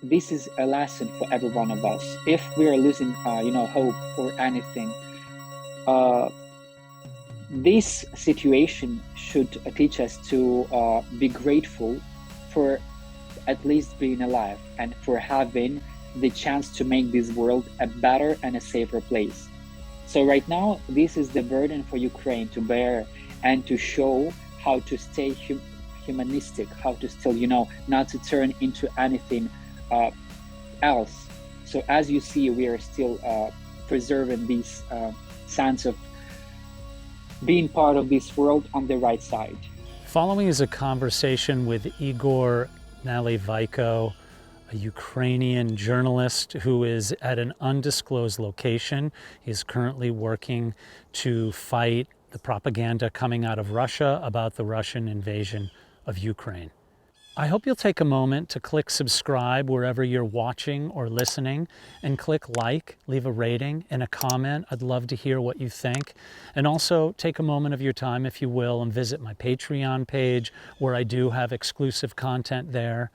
this is a lesson for every one of us. If we are losing, hope or anything, uh, this situation should teach us to be grateful for at least being alive and for having the chance to make this world a better and a safer place. So right now, this is the burden for Ukraine to bear and to show how to stay humanistic, how to still, not to turn into anything uh, else. So as you see, we are still preserving these sense of being part of this world on the right side. Following is a conversation with Igor Nalyvaiko, a Ukrainian journalist who is at an undisclosed location. He's currently working to fight the propaganda coming out of Russia about the Russian invasion of Ukraine. I hope you'll take a moment to click subscribe wherever you're watching or listening, and click like, leave a rating and a comment. I'd love to hear what you think. And also take a moment of your time, if you will, and visit my Patreon page where I do have exclusive content there.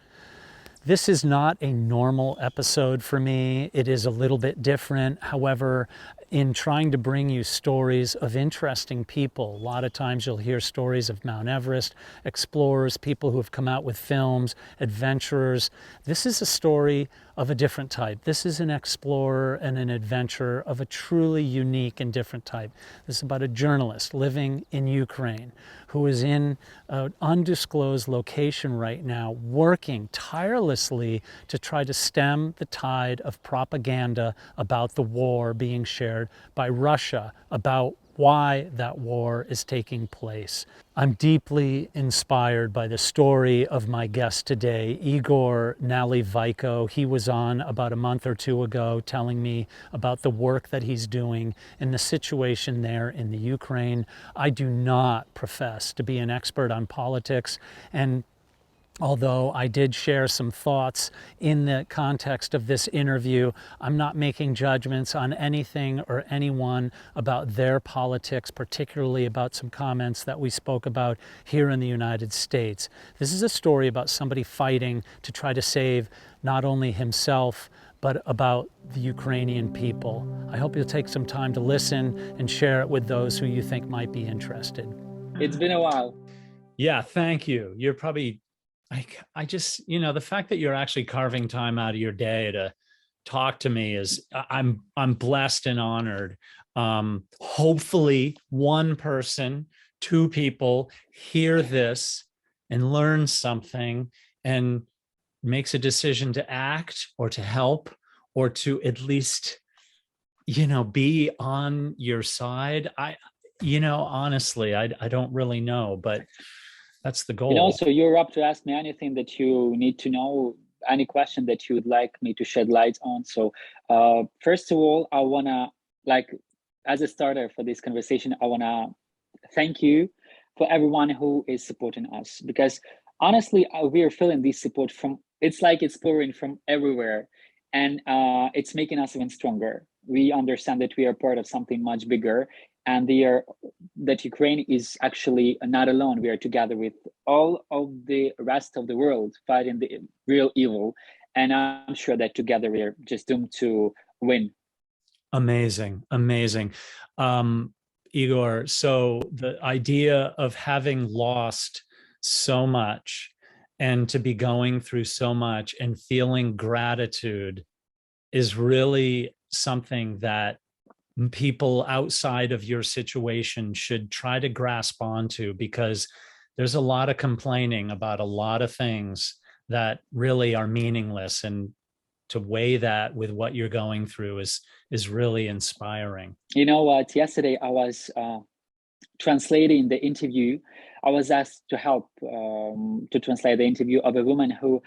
This is not a normal episode for me. It is a little bit different. However, in trying to bring you stories of interesting people, a lot of times you'll hear stories of Mount Everest, explorers, people who have come out with films, adventurers. This is a story of a different type. This is an explorer and an adventurer of a truly unique and different type. This is about a journalist living in Ukraine who is in an undisclosed location right now, working tirelessly to try to stem the tide of propaganda about the war being shared by Russia, about why that war is taking place. I'm deeply inspired by the story of my guest today, Igor Nalyvaiko. He was on about a month or two ago telling me about the work that he's doing and the situation there in the Ukraine. I do not profess to be an expert on politics, and although I did share some thoughts in the context of this interview, I'm not making judgments on anything or anyone about their politics, particularly about some comments that we spoke about here in the United States. This is a story about somebody fighting to try to save not only himself, but about the Ukrainian people. I hope you'll take some time to listen and share it with those who you think might be interested. It's been a while. Yeah, thank you. You're probably I just, the fact that you're actually carving time out of your day to talk to me is, I'm blessed and honored. Hopefully one person, two people hear this and learn something and makes a decision to act or to help or to at least, be on your side. Honestly, I don't really know, but that's the goal. So you're up to ask me anything that you need to know, any question that you would like me to shed light on. So first of all, I want to, as a starter for this conversation, I want to thank you for everyone who is supporting us, because honestly, we are feeling this support it's like it's pouring from everywhere, and it's making us even stronger. We understand that we are part of something much bigger, and that Ukraine is actually not alone. We are together with all of the rest of the world fighting the real evil, and I'm sure that together we are just doomed to win. Amazing, amazing. Igor, so the idea of having lost so much and to be going through so much and feeling gratitude is really something that people outside of your situation should try to grasp onto, because there's a lot of complaining about a lot of things that really are meaningless, and to weigh that with what you're going through is really inspiring. You know what? Yesterday I was translating the interview. I was asked to help to translate the interview of a woman who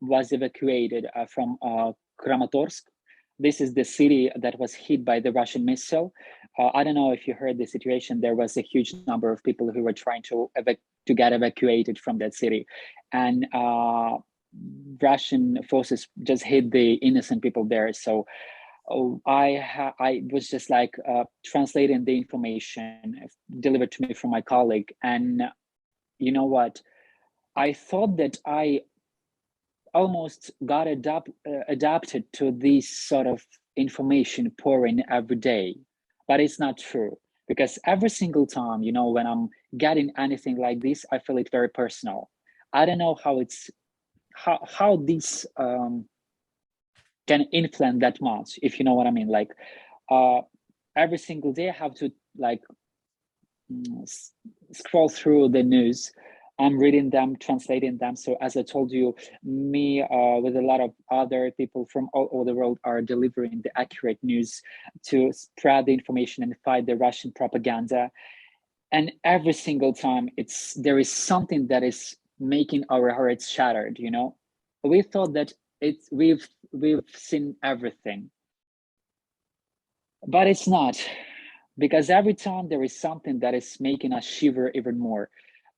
was evacuated from Kramatorsk. This is the city that was hit by the Russian missile. I don't know if you heard the situation. There was a huge number of people who were trying to get evacuated from that city, and Russian forces just hit the innocent people there. So I was just translating the information delivered to me from my colleague, and you know what? I thought that almost got adapted to this sort of information pouring every day. But it's not true, because every single time, when I'm getting anything like this, I feel it very personal. I don't know how this can influence that much, if you know what I mean. Like every single day I have to like scroll through the news. I'm reading them, translating them. So as I told you, me with a lot of other people from all over the world are delivering the accurate news to spread the information and fight the Russian propaganda. And every single time there is something that is making our hearts shattered. We thought that we've seen everything, but it's not, because every time there is something that is making us shiver even more.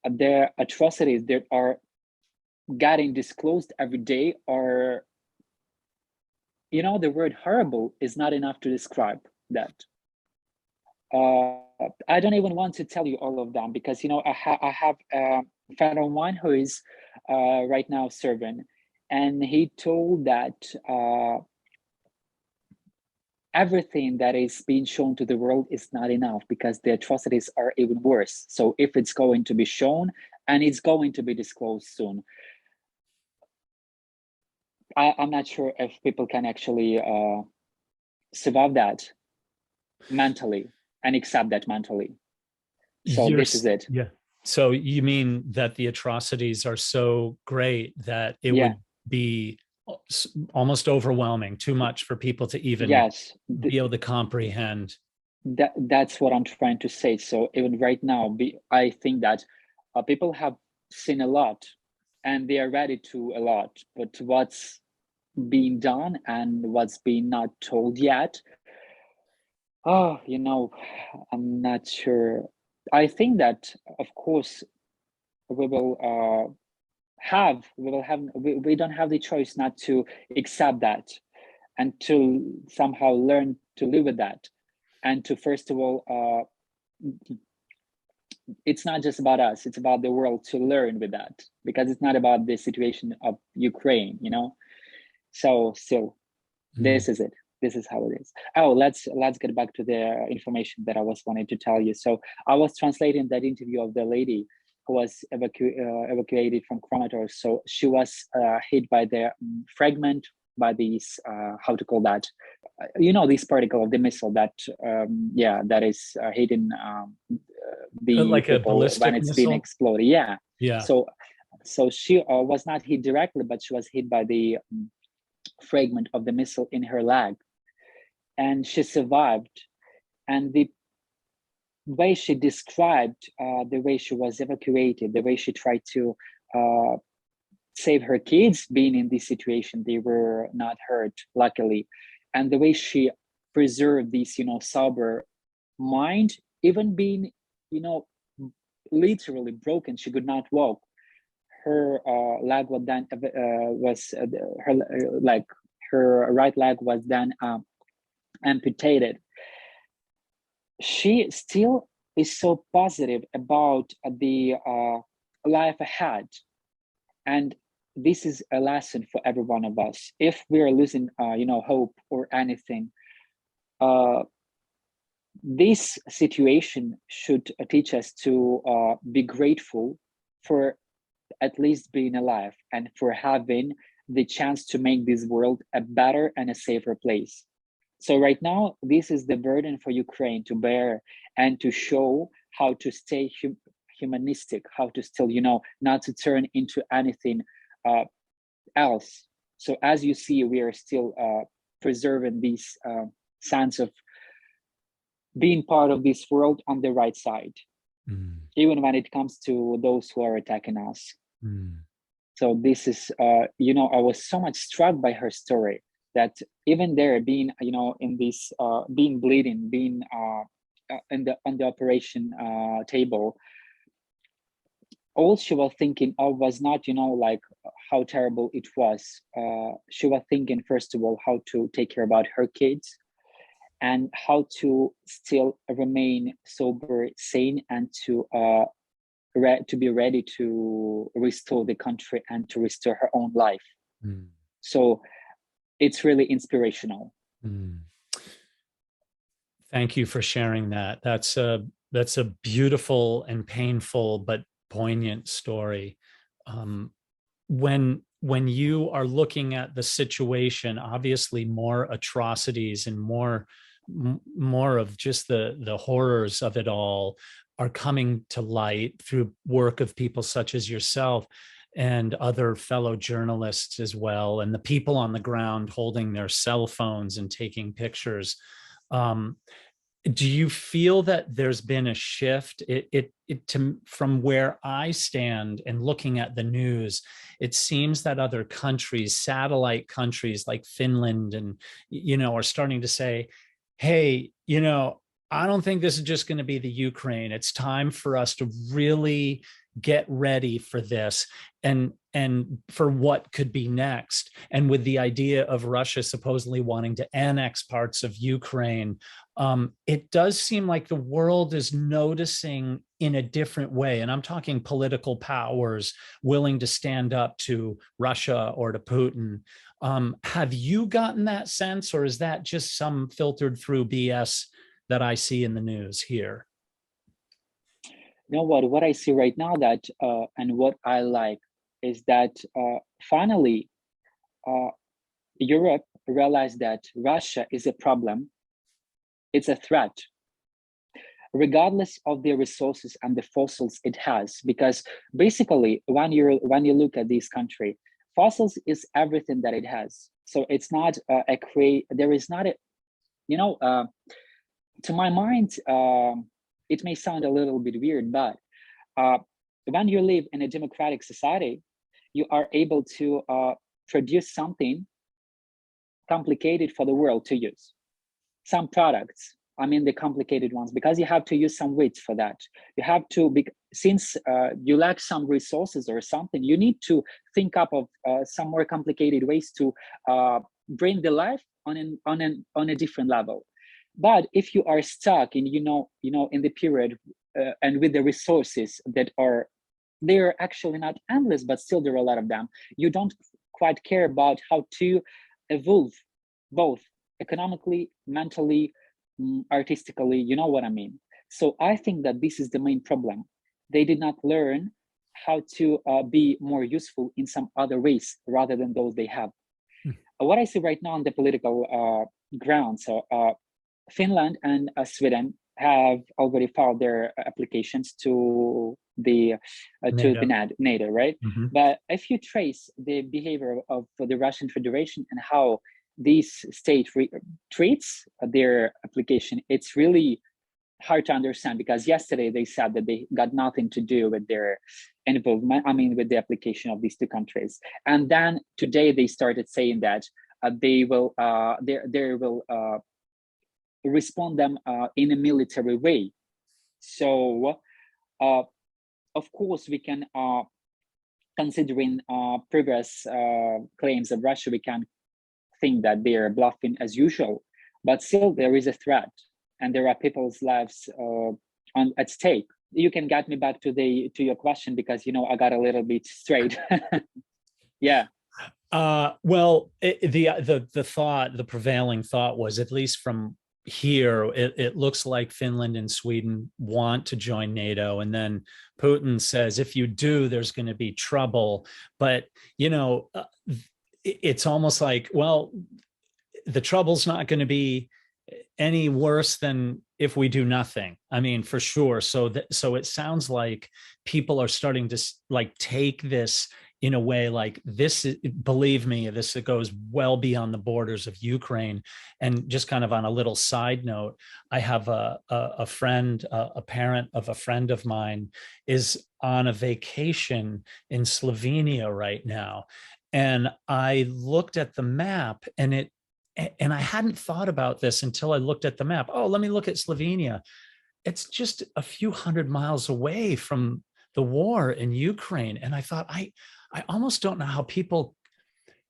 The atrocities that are getting disclosed every day are, the word horrible is not enough to describe that. I don't even want to tell you all of them, because I have a friend of mine who is right now serving, and he told that everything that is being shown to the world is not enough, because the atrocities are even worse. So if it's going to be shown and it's going to be disclosed soon, I'm not sure if people can actually survive that mentally and accept that mentally. So this is it. Yeah. So you mean that the atrocities are so great that it would be almost overwhelming, too much for people to even be able to comprehend? That's what I'm trying to say. So even right now, I think that people have seen a lot and they are ready to a lot, but what's being done and what's being not told yet, I'm not sure. I think that, of course, we will we don't have the choice not to accept that, and to somehow learn to live with that, and to, first of all, it's not just about us, it's about the world to learn with that, because it's not about the situation of Ukraine. So still, this is it. This is how it is. Oh, let's get back to the information that I was wanting to tell you. So I was translating that interview of the lady who was evacuated from Kramatorsk. So she was hit by the fragment, by these how to call that, this particle of the missile that that is hitting the like people a ballistic when it's missile? being exploded. So she was not hit directly, but she was hit by the fragment of the missile in her leg, and she survived. And the way she described the way she was evacuated, the way she tried to save her kids being in this situation, they were not hurt, luckily, and the way she preserved this sober mind, even being literally broken, she could not walk. Her leg was then her right leg was then amputated. She still is so positive about the life ahead, and this is a lesson for every one of us. If we are losing hope or anything, this situation should teach us to be grateful for at least being alive, and for having the chance to make this world a better and a safer place. So right now, this is the burden for Ukraine to bear, and to show how to stay humanistic, how to still, not to turn into anything else. So as you see, we are still preserving this sense of being part of this world on the right side, even when it comes to those who are attacking us. So this is, I was so much struck by her story, that even there, being, in this, being bleeding, being on the operation table, all she was thinking of was not, like how terrible it was. She was thinking, first of all, how to take care about her kids, and how to still remain sober, sane, and to be ready to restore the country and to restore her own life. Mm. So it's really inspirational. Mm. Thank you for sharing that. That's a beautiful and painful but poignant story. When you are looking at the situation, obviously more atrocities and more of just the horrors of it all are coming to light through work of people such as yourself and other fellow journalists as well, and the people on the ground holding their cell phones and taking pictures. Um, do you feel that there's been a shift from where I stand and looking at the news? It seems that other countries, satellite countries like Finland and, are starting to say, hey, I don't think this is just going to be the Ukraine. It's time for us to really get ready for this and for what could be next. And with the idea of Russia supposedly wanting to annex parts of Ukraine, it does seem like the world is noticing in a different way. And I'm talking political powers willing to stand up to Russia or to Putin. Have you gotten that sense, or is that just some filtered through BS that I see in the news here? You know what I see right now, that and what I like is that finally Europe realized that Russia is a problem. It's a threat, regardless of the resources and the fossils it has. Because basically, when you look at this country, fossils is everything that it has. So it's not there is not a, to my mind, it may sound a little bit weird, but when you live in a democratic society, you are able to produce something complicated for the world to use. Some products, I mean the complicated ones, because you have to use some weights for that. You have to, since you lack some resources or something, you need to think up of some more complicated ways to bring the life on a different level. But if you are stuck in in the period and with the resources that are, they're actually not endless, but still there are a lot of them, you don't quite care about how to evolve, both economically, mentally, artistically, you know what I mean. So I think that this is the main problem. They did not learn how to be more useful in some other ways rather than those they have. What I see right now on the political ground, so Finland and Sweden have already filed their applications to the NATO, right? Mm-hmm. But if you trace the behavior of the Russian Federation and how this state treats their application, it's really hard to understand, because yesterday they said that they got nothing to do with their involvement, I mean, with the application of these two countries. And then today they started saying that they will respond them in a military way. So of course we can, considering previous claims of Russia, we can think that they are bluffing as usual, but still there is a threat and there are people's lives at stake. You can get me back to your question, because I got a little bit straight. Yeah. Well, the prevailing thought was, at least from here, it looks like Finland and Sweden want to join NATO, and then Putin says, if you do, there's going to be trouble. But it's almost like, well, the trouble's not going to be any worse than if we do nothing. I mean, for sure. So it sounds like people are starting to take this in a way like this. Believe me, this goes well beyond the borders of Ukraine. And just kind of on a little side note, I have a friend, a parent of a friend of mine, is on a vacation in Slovenia right now. And I looked at the map, and I hadn't thought about this until I looked at the map. Oh, let me look at Slovenia. It's just a few hundred miles away from the war in Ukraine. And I thought, I almost don't know how people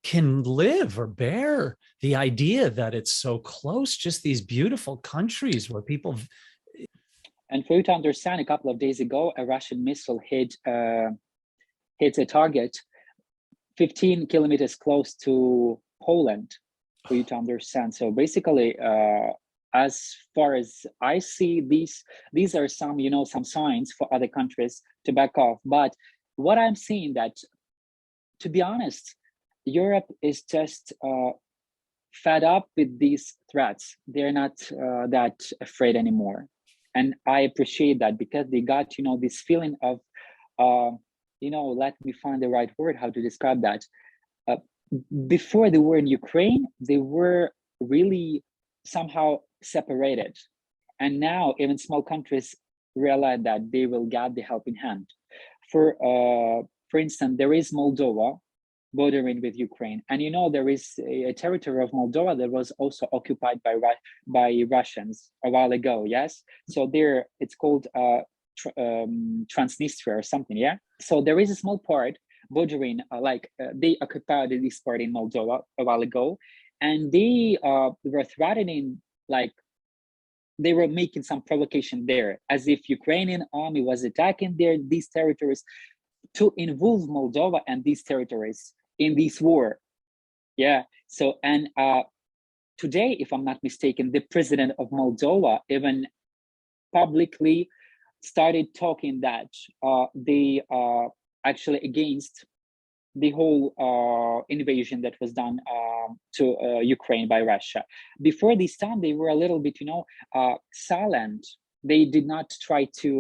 can live or bear the idea that it's so close, just these beautiful countries where people. And for you to understand, a couple of days ago, a Russian missile hit a target 15 kilometers close to Poland, for you to understand. So basically, as far as I see, these are some, you know, some signs for other countries to back off. But what I'm seeing that, to be honest, Europe is just fed up with these threats. They're not that afraid anymore, and I appreciate that, because they got, you know, this feeling of, you know, let me find the right word how to describe that. Uh, Before the war in Ukraine, they were really somehow separated, and now even small countries realize that they will get the helping hand. For instance, there is Moldova bordering with Ukraine, and you know there is a territory of Moldova that was also occupied by Russians a while ago. Yes, so there it's called Transnistria or something. Yeah, so there is a small part bordering, they occupied this part in Moldova a while ago, and they were threatening, like they were making some provocation there, as if Ukrainian army was attacking these territories to involve Moldova and these territories in this war. Yeah. So, and today, if I'm not mistaken, the president of Moldova even publicly started talking that they actually against the whole invasion that was done to Ukraine by Russia. Before this time, they were a little bit, you know, silent. They did not try to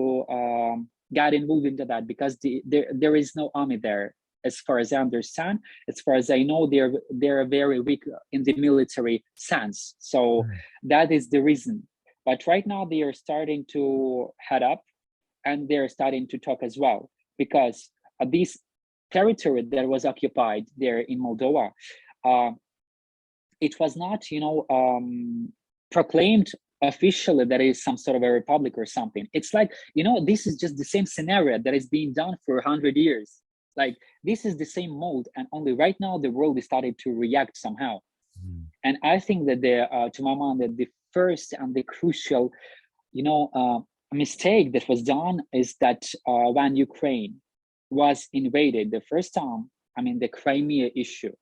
get involved into that, because there is no army there, as far as I understand. As far as I know, they're very weak in the military sense. So that is the reason. But right now they are starting to head up, and they're starting to talk as well, because this territory that was occupied there in Moldova, it was not, you know, proclaimed officially that is some sort of a republic or something. It's like, you know, this is just the same scenario that is being done for 100 years. Like, this is the same mold, and only right now the world is starting to react somehow. And I think that to my mind, that the first and the crucial, you know, mistake that was done is that when Ukraine was invaded the first time, I mean, the Crimea issue,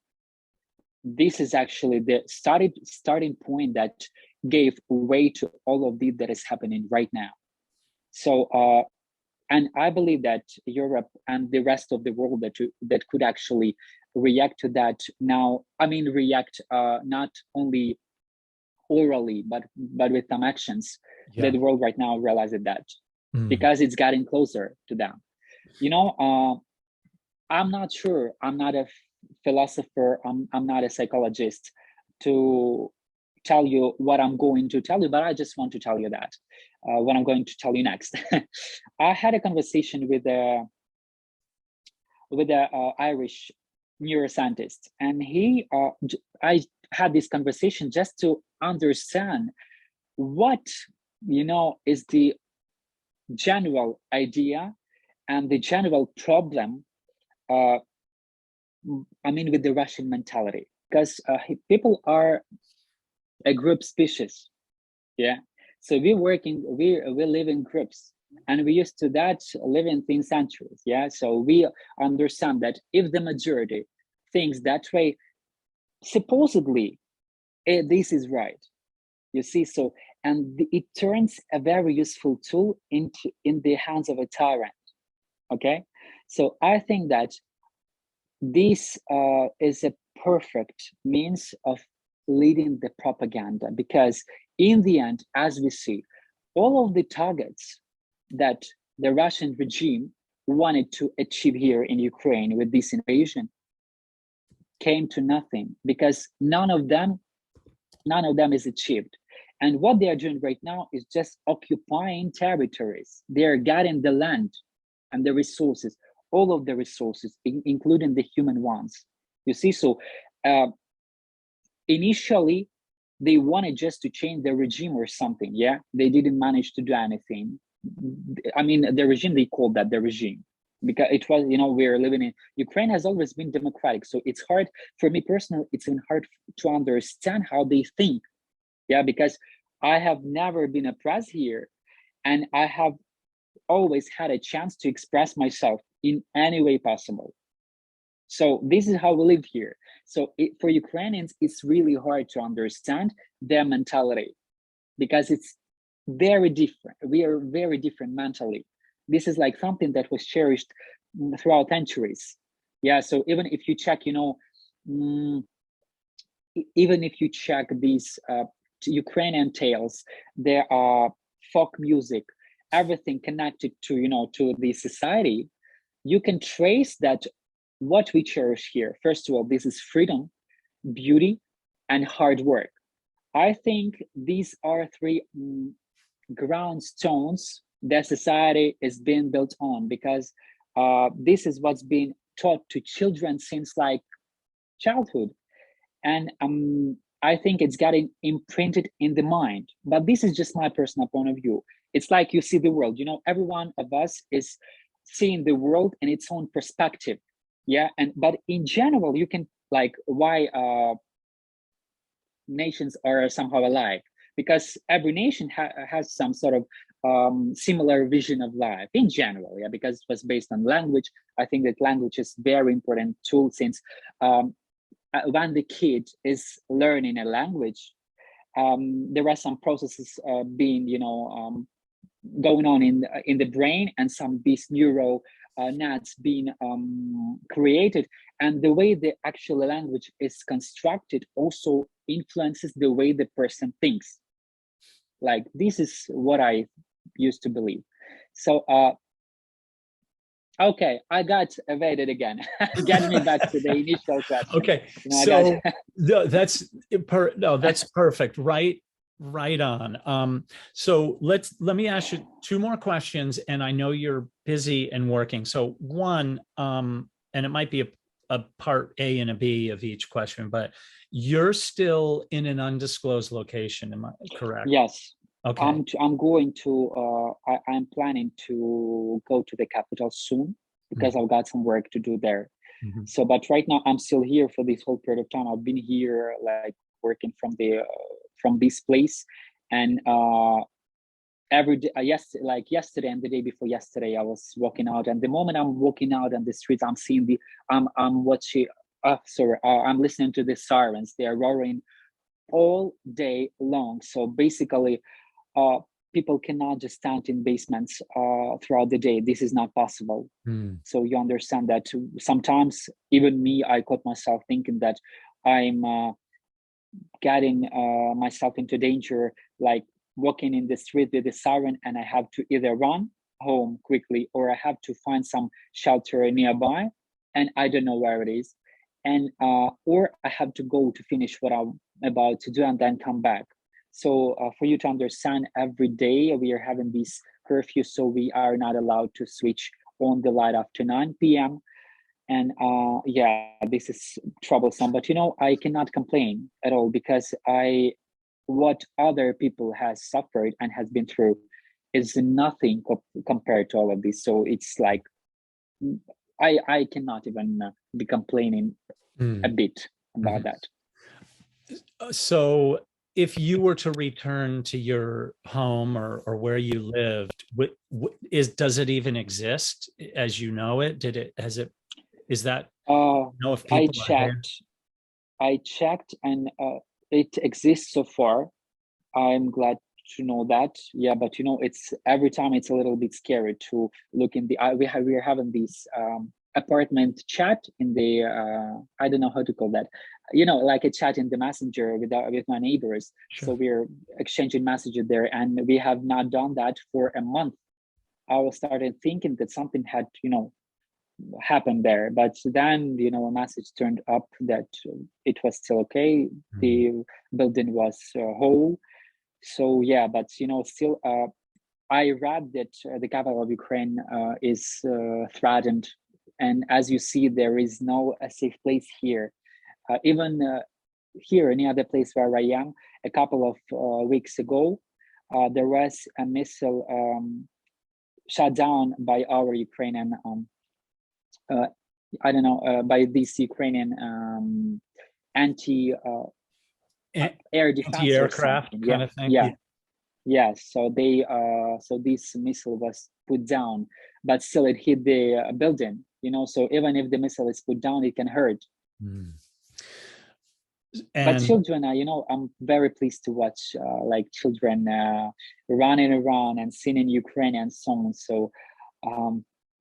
this is actually the starting point that gave way to all of this that is happening right now. So, and I believe that Europe and the rest of the world that could actually react to that now. I mean, react not only orally, but with some actions. Yeah. That the world right now realizes that, because it's getting closer to them. You know, I'm not sure. I'm not a philosopher. I'm not a psychologist to tell you what I'm going to tell you, but I just want to tell you that what I'm going to tell you next. I had a conversation with a Irish neuroscientist, and I had this conversation just to understand what, you know, is the general idea and the general problem, I mean, with the Russian mentality, because people are a group species. Yeah. So we live in groups, and we used to that living in centuries. Yeah. So we understand that if the majority thinks that way, supposedly this is right. You see, so, and it turns a very useful tool in the hands of a tyrant. Okay. So I think that this is a perfect means of leading the propaganda, because in the end, as we see, all of the targets that the Russian regime wanted to achieve here in Ukraine with this invasion came to nothing, because none of them is achieved. And what they are doing right now is just occupying territories. They are getting the land and the resources, all of the resources, including the human ones. You see, so initially, they wanted just to change the regime or something. Yeah, they didn't manage to do anything. I mean, the regime, they called that the regime, because it was, you know, we're living in Ukraine has always been democratic. So it's hard for me personally, it's even hard to understand how they think. Yeah, because I have never been oppressed here, and I have always had a chance to express myself in any way possible. So this is how we live here. So for Ukrainians, it's really hard to understand their mentality because it's very different. We are very different mentally. This is like something that was cherished throughout centuries. Yeah. So even if you check, even if you check these Ukrainian tales, there are folk music, everything connected to the society. You can trace that what we cherish here. First of all, this is freedom, beauty, and hard work. I think these are three ground stones that society is being built on, because this is what's being taught to children since like childhood. And I think it's getting imprinted in the mind. But this is just my personal point of view. It's like you see the world, every one of us is seeing the world in its own perspective. Yeah. But in general, you can like why nations are somehow alike, because every nation has some sort of similar vision of life in general. Yeah, because it was based on language. I think that language is very important tool, since when the kid is learning a language, there are some processes being going on in the brain, and some these neural nets being created, and the way the actual language is constructed also influences the way the person thinks. Like this is what I used to believe. So okay, I got evaded again. Get me back to the initial question. Okay, so that's perfect. Right on. So let me ask you two more questions, and I know you're busy and working. So one, and it might be a part A and a B of each question, but you're still in an undisclosed location, am I correct? Yes. Okay. I'm going to. I'm planning to go to the capital soon, because I've got some work to do there. So, but right now I'm still here for this whole period of time. I've been here like working from this place, and every day, yesterday and the day before yesterday, I was walking out, and the moment I'm walking out on the streets, I'm seeing I'm watching. I'm listening to the sirens. They are roaring all day long. So basically, people cannot just stand in basements throughout the day. This is not possible. So you understand that sometimes even me, I caught myself thinking that I'm getting myself into danger, like walking in the street with the siren, and I have to either run home quickly, or I have to find some shelter nearby, and I don't know where it is. And or I have to go to finish what I'm about to do and then come back. So for you to understand, every day we are having this curfew, so we are not allowed to switch on the light after 9 p.m. And yeah, this is troublesome, but I cannot complain at all, because what other people has suffered and has been through is nothing compared to all of this. So it's like I cannot even be complaining a bit about that. So if you were to return to your home or where you lived, does it even exist as you know it? Is that, if people I checked, and it exists so far. I'm glad to know that. Yeah, but it's every time it's a little bit scary to look in the we are having this apartment chat in the I don't know how to call that, like a chat in the messenger with my neighbors. Sure. So we're exchanging messages there, and we have not done that for a month. I was started thinking that something had happened there, but then a message turned up that it was still okay. The building was whole. So yeah, but still I read that the capital of Ukraine is threatened, and as you see, there is no safe place here. Even here, any other place where I am, a couple of weeks ago, there was a missile shot down by our Ukrainian, I don't know, by this Ukrainian anti air defense, anti-aircraft kind of thing. Yeah. So they so this missile was put down, but still it hit the building. So even if the missile is put down, it can hurt. Mm. But children, I'm very pleased to watch like children running around and singing Ukrainian songs. So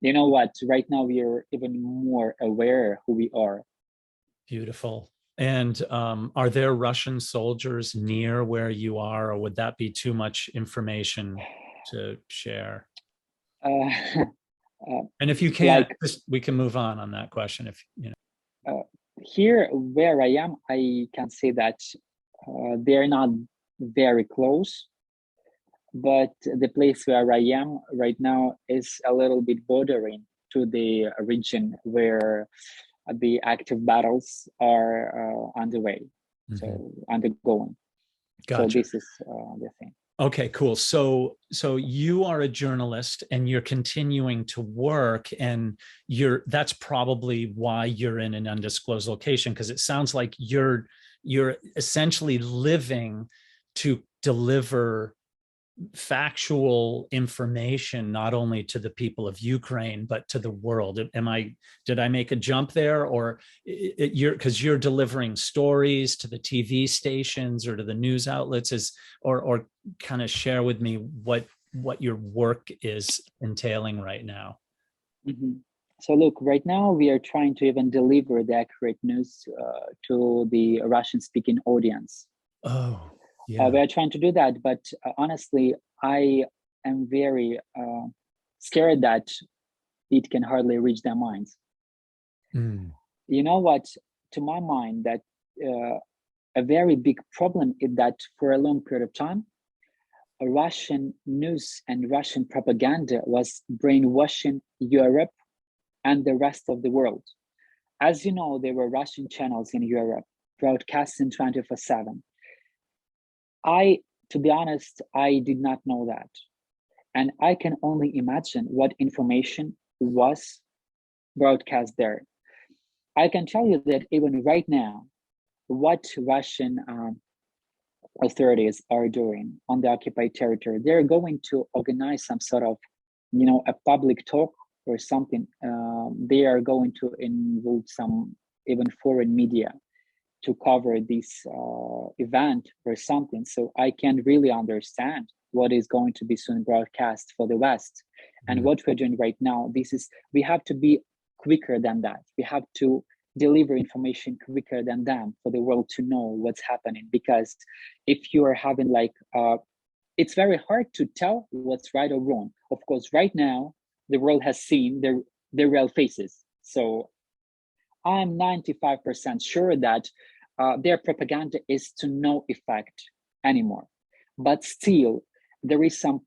you know what? Right now we are even more aware who we are. Beautiful. And are there Russian soldiers near where you are, or would that be too much information to share? And if you can't, we can move on that question. If you know. Here where I am, I can say that they're not very close, but the place where I am right now is a little bit bordering to the region where the active battles are underway, so undergoing. Gotcha. So this is the thing. Okay, cool. So you are a journalist and you're continuing to work, and that's probably why you're in an undisclosed location, because it sounds like you're essentially living to deliver factual information not only to the people of Ukraine but to the world. Did I make a jump there? Or because you're delivering stories to the TV stations or to the news outlets, or kind of share with me what your work is entailing right now? So look, right now we are trying to even deliver the accurate news to the Russian speaking audience. Oh, yeah. We are trying to do that, but honestly, I am very scared that it can hardly reach their minds. You know what? To my mind, that a very big problem is that for a long period of time, Russian news and Russian propaganda was brainwashing Europe and the rest of the world. As you know, there were Russian channels in Europe broadcasting 24/7. To be honest, I did not know that. And I can only imagine what information was broadcast there. I can tell you that even right now, what Russian authorities are doing on the occupied territory, they're going to organize some sort of, a public talk or something. They are going to involve some even foreign media to cover this event or something. So I can really understand what is going to be soon broadcast for the West. And what we're doing right now, we have to be quicker than that. We have to deliver information quicker than them for the world to know what's happening. Because if you are having it's very hard to tell what's right or wrong. Of course, right now, the world has seen their real faces. So I'm 95% sure that their propaganda is to no effect anymore. But still, there is some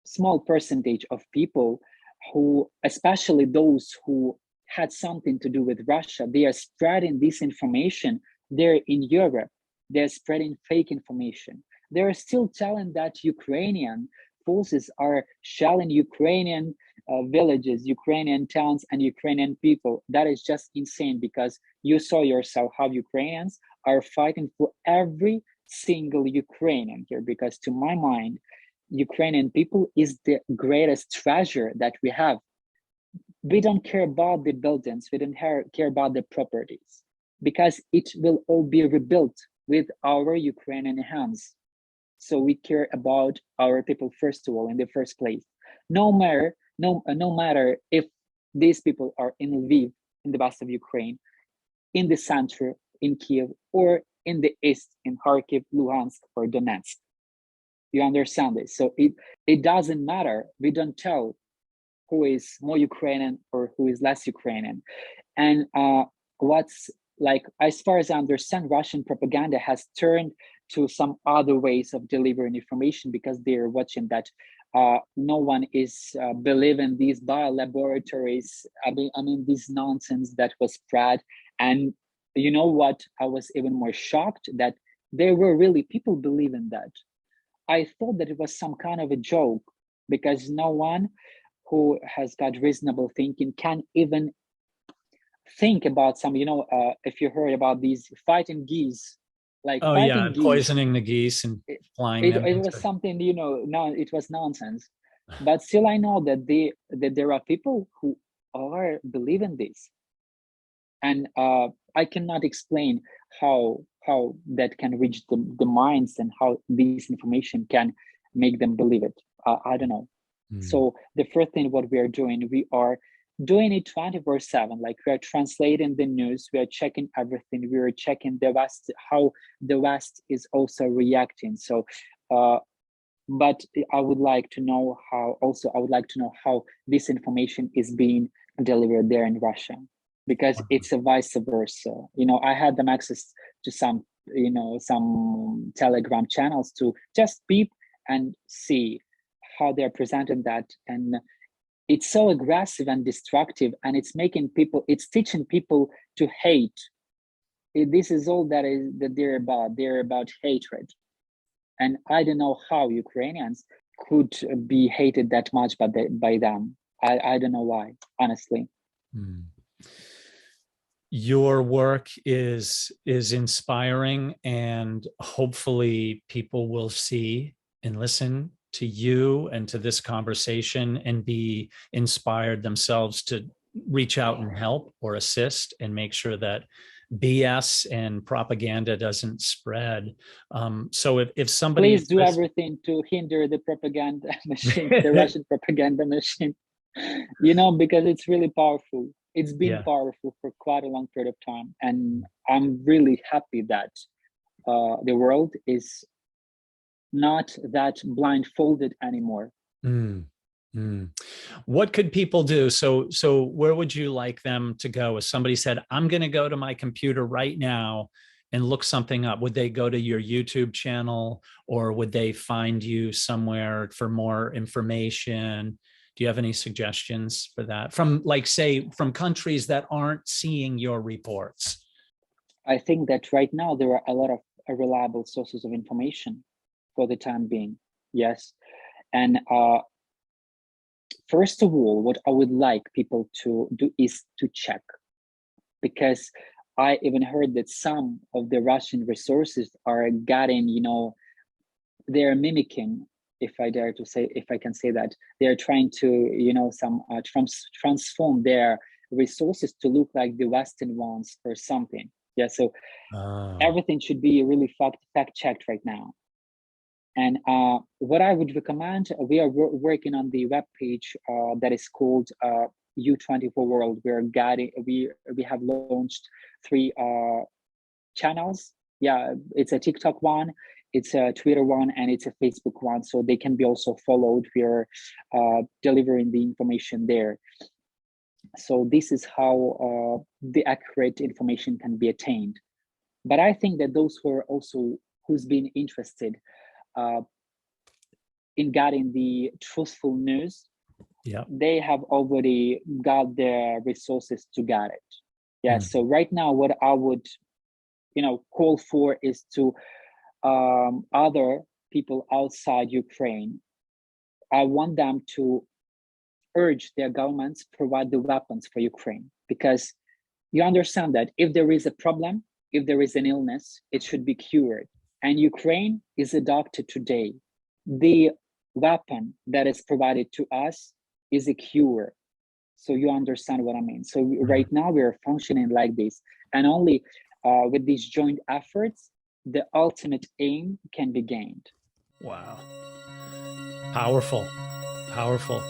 small percentage of people who, especially those who had something to do with Russia, they are spreading this information. They're in Europe. They're spreading fake information. They're still telling that Ukrainian forces are shelling Ukrainian villages, Ukrainian towns, and Ukrainian people. That is just insane, because you saw yourself how Ukrainians are fighting for every single Ukrainian here. Because to my mind, Ukrainian people is the greatest treasure that we have. We don't care about the buildings, we don't care about the properties, because it will all be rebuilt with our Ukrainian hands. So we care about our people first of all, in the first place. No matter if these people are in Lviv, in the west of Ukraine, in the center, in Kiev, or in the east, in Kharkiv, Luhansk, or Donetsk. You understand this? So it doesn't matter. We don't tell who is more Ukrainian or who is less Ukrainian. And as far as I understand, Russian propaganda has turned to some other ways of delivering information, because they're watching that no one is believing these biolaboratories. I mean, this nonsense that was spread. And you know what? I was even more shocked that there were really people believing that. I thought that it was some kind of a joke, because no one who has got reasonable thinking can even think about some, if you heard about these fighting geese, fighting geese, poisoning the geese and flying them. It was something, no, it was nonsense. But still, I know that there are people who are believing this. And I cannot explain how that can reach the minds and how this information can make them believe it. I don't know. So the first thing what we are doing, we are doing it 24/7. Like, we are translating the news, we are checking everything, we are checking the West, how the West is also reacting. So but I would like to know how this information is being delivered there in Russia, because it's a vice versa. I had them access to some Telegram channels to just peep and see how they're presenting that. And it's so aggressive and destructive, and it's teaching people to hate. This is all that they're about. They're about hatred. And I don't know how Ukrainians could be hated that much by them. I don't know why, honestly. Your work is inspiring, and hopefully people will see and listen to you and to this conversation and be inspired themselves to reach out and help or assist and make sure that BS and propaganda doesn't spread. So if somebody— Please do everything to hinder the propaganda machine, the Russian propaganda machine, because it's really powerful. It's been powerful for quite a long period of time. And I'm really happy that the world is not that blindfolded anymore. What could people do? So where would you like them to go? If somebody said, I'm going to go to my computer right now and look something up, would they go to your YouTube channel, or would they find you somewhere for more information? Do you have any suggestions for that from, like, say, from countries that aren't seeing your reports? I think that right now there are a lot of reliable sources of information for the time being. Yes. And first of all, what I would like people to do is to check, because I even heard that some of the Russian resources are getting, they're mimicking, if I can say that, they're trying to, transform their resources to look like the Western ones or something. Yeah, so everything should be really fact-checked right now. And what I would recommend, we are working on the webpage that is called U24 World. We have launched 3 channels. Yeah, it's a TikTok one, it's a Twitter one, and it's a Facebook one. So they can be also followed. We are delivering the information there. So this is how the accurate information can be attained. But I think that those who's been interested in getting the truthful news, they have already got their resources to get it. Yeah. So right now, what I would, call for is to other people outside Ukraine. I want them to urge their governments provide the weapons for Ukraine, because you understand that if there is a problem, if there is an illness, it should be cured. And Ukraine is a doctor today. The weapon that is provided to us is a cure. So you understand what I mean. So right now we are functioning like this, and only with these joint efforts, the ultimate aim can be gained. Wow. Powerful, powerful.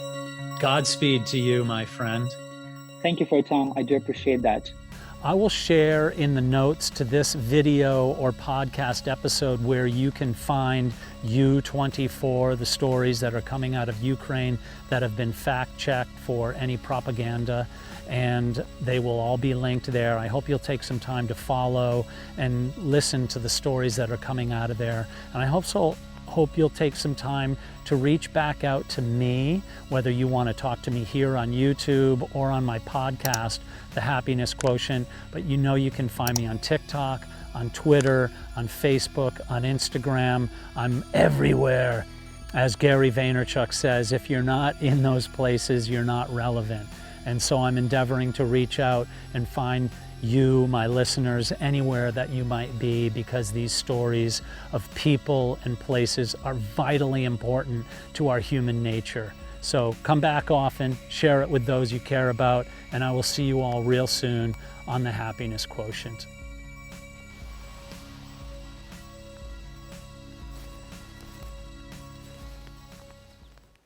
Godspeed to you, my friend. Thank you for your time. I do appreciate that. I will share in the notes to this video or podcast episode where you can find U24, the stories that are coming out of Ukraine that have been fact-checked for any propaganda, and they will all be linked there. I hope you'll take some time to follow and listen to the stories that are coming out of there. And I hope you'll take some time to reach back out to me, whether you want to talk to me here on YouTube or on my podcast, The Happiness Quotient. But you can find me on TikTok, on Twitter, on Facebook, on Instagram. I'm everywhere. As Gary Vaynerchuk says, if you're not in those places, you're not relevant. And so I'm endeavoring to reach out and find you, my listeners, anywhere that you might be, because these stories of people and places are vitally important to our human nature. So come back often, share it with those you care about, and I will see you all real soon on the Happiness Quotient.